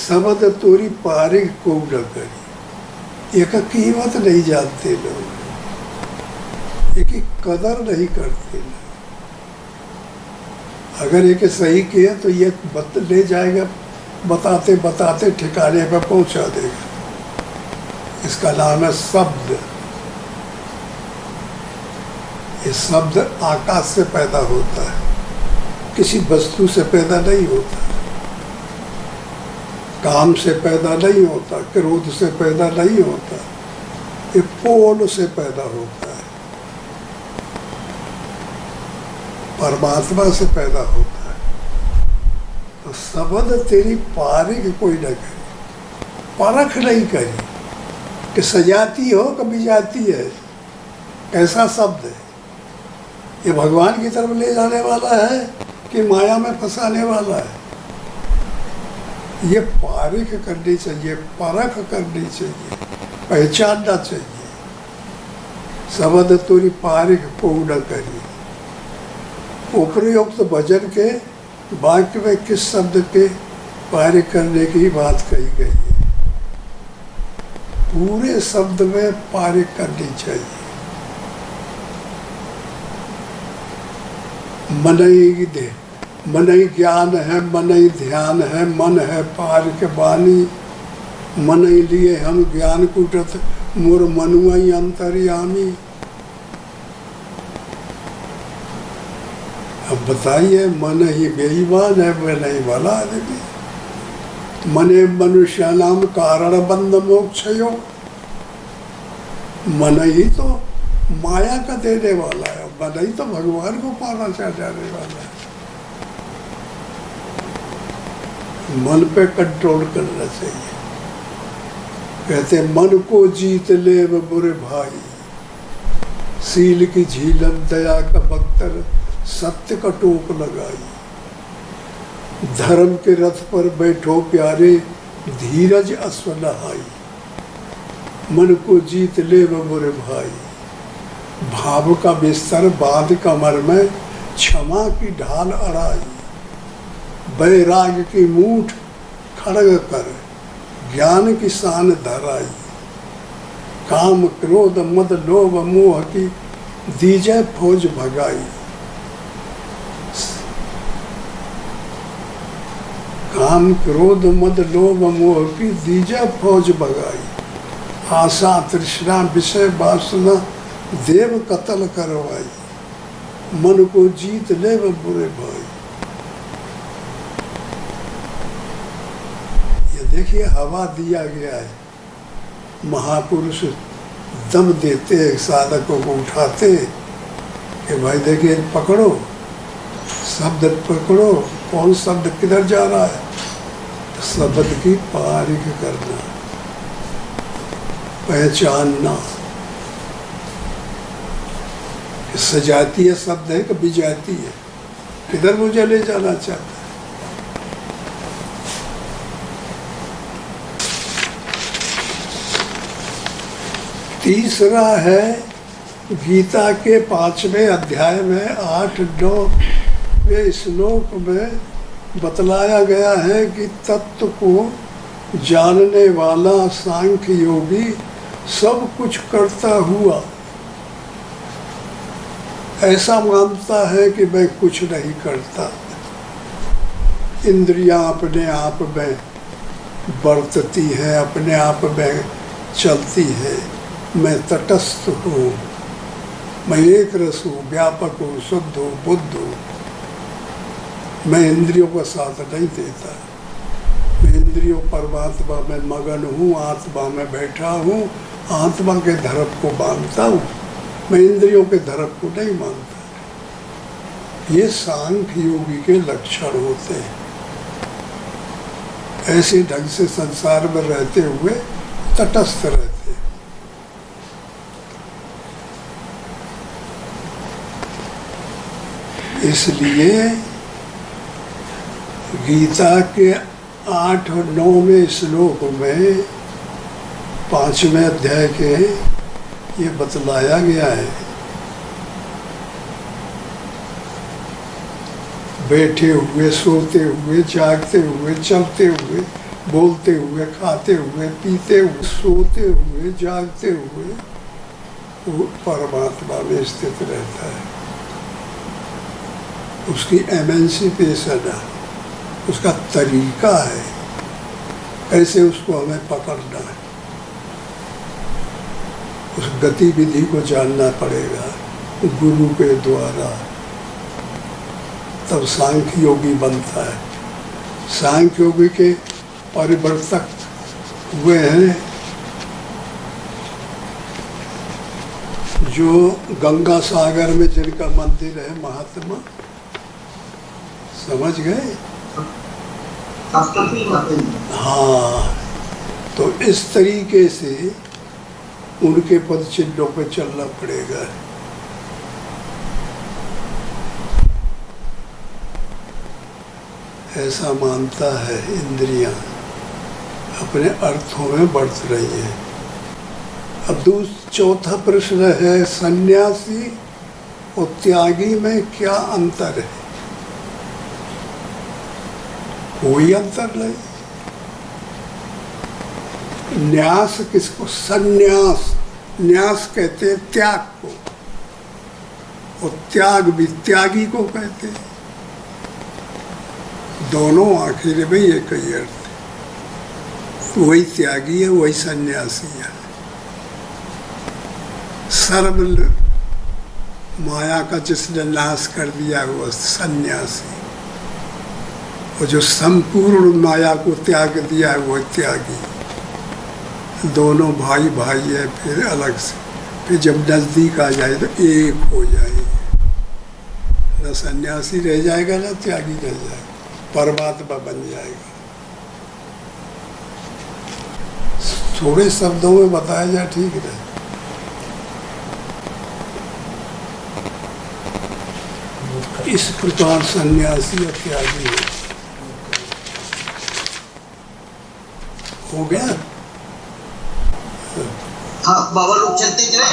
शब्द तोरी पारिक को न करी। एक कीमत नहीं जानते लोग, एक कदर नहीं करते लोग। अगर एक सही किया तो ये ले जाएगा, बताते बताते ठिकाने पर पहुंचा देगा। इसका नाम है शब्द। ये शब्द आकाश से पैदा होता है, किसी वस्तु से पैदा नहीं होता, काम से पैदा नहीं होता, क्रोध से पैदा नहीं होता, ये पोल से पैदा होता है, परमात्मा से पैदा होता है। तो शब्द तेरी पारिक कोई न करे, परख नहीं करी कि सजाती हो कभी जाती है। कैसा शब्द है ये, भगवान की तरफ ले जाने वाला है कि माया में फंसाने वाला है? ये पारिख करनी चाहिए, परख करनी चाहिए, पहचानना चाहिए। शब्द तोरी पारिख को न करी। उपयुक्त भजन के वाक्य में किस शब्द के पारिख करने की बात कही गई है? पूरे शब्द में पारिख करनी चाहिए। मनई ज्ञान है, मनई ध्यान है, मन है पार के बानी। मनई लिए हम ज्ञान कूटत, मोर मनुआई अंतर्यामी। अब बताइए, मन ही बेईमान है, मन ही भला आदमी। मने मनुष्य नाम कारण बंध मोक्षयो। मन ही तो माया का देने वाला है, मन ही तो भगवान को पाना जाने वाला है। मन पे कंट्रोल करना चाहिए। कहते मन को जीत ले बुरे भाई, सील की झीलन दया का बख्तर, सत्य का टोक लगाई। धर्म के रथ पर बैठो प्यारे, धीरज अश्व नहाई। मन को जीत ले बुरे भाई, भाव का बिस्तर बांध कमर में, क्षमा की ढाल अड़ाई। वैराग की मूठ खड़ग कर, ज्ञान की शान धराई। काम क्रोध मद लोभ मोह की, दीजय फौज भगाई। काम क्रोध मद लोभ मोह की, दीजय फौज भगाई। आशा तृष्णा विषय वासना, देव कत्ल करवाई। मन को जीत ले बुरे भाई। ये देखिए, हवा दिया गया है। महापुरुष दम देते हैं साधकों को, उठाते कि भाई देखिए पकड़ो, शब्द पकड़ो, कौन शब्द किधर जा रहा है। तो शब्द की पारिख करना, पहचानना। सजातीय शब्द है कि विजातीय है, किधर मुझे ले जाना चाहता है। तीसरा है, गीता के 5वें अध्याय में 8-9वें श्लोक में बतलाया गया है कि तत्व को जानने वाला सांख्य योगी सब कुछ करता हुआ ऐसा मानता है कि मैं कुछ नहीं करता। इंद्रियां अपने आप में बरतती हैं, अपने आप में चलती है। मैं तटस्थ हूँ, मैं एक रस हूँ, व्यापक हूँ, शुद्ध हूँ, बुद्ध हूँ। मैं इंद्रियों का साथ नहीं देता। मैं इंद्रियों परमात्मा में मगन हूँ, आत्मा में बैठा हूँ, आत्मा के धर्म को मानता हूँ, मैं इंद्रियों के धर्म को नहीं मानता। ये सांख्य योगी के लक्षण होते हैं। ऐसे ढंग से संसार में रहते हुए तटस्थ रहते। इसलिए गीता के 8 और 9वें श्लोक में 5वें अध्याय के ये बतलाया गया है, बैठे हुए, सोते हुए, जागते हुए, चलते हुए, बोलते हुए, खाते हुए, पीते हुए, सोते हुए, जागते हुए वो परमात्मा में स्थित रहता है। उसकी एमेंसिपेशन है, उसका तरीका है कैसे उसको हमें पकड़ना है। उस गतिविधि को जानना पड़ेगा गुरु के द्वारा, तब सांख्य योगी बनता है। सांख्य योगी के परिवर्तक हुए हैं जो गंगा सागर में जिनका मंदिर है, महात्मा, समझ गए? हाँ, तो इस तरीके से उनके पद चिन्हों पे चलना पड़ेगा। ऐसा मानता है इंद्रियां अपने अर्थों में बढ़ रही है। अब चौथा प्रश्न है, सन्यासी और त्यागी में क्या अंतर है? कोई अंतर नहीं। न्यास किसको? सन्यास, न्यास कहते हैं त्याग को, और त्याग भी त्यागी को कहते हैं। दोनों आखिर में एक ही अर्थ है। वही त्यागी है, वही सन्यासी है। सर्व माया का जिसने नाश कर दिया वो सन्यासी, और जो संपूर्ण माया को त्याग दिया है वो त्यागी। दोनों भाई भाई है, फिर अलग से, फिर जब नजदीक आ जाए तो एक हो जाएंगे। न सन्यासी रह जाएगा न त्यागी रह जाएगा, परमात्मा बन जाएगा। थोड़े शब्दों में बताया जाए ठीक है। इस प्रकार सन्यासी और त्यागी हो गया। हाँ बाबा लोग चलते जाए।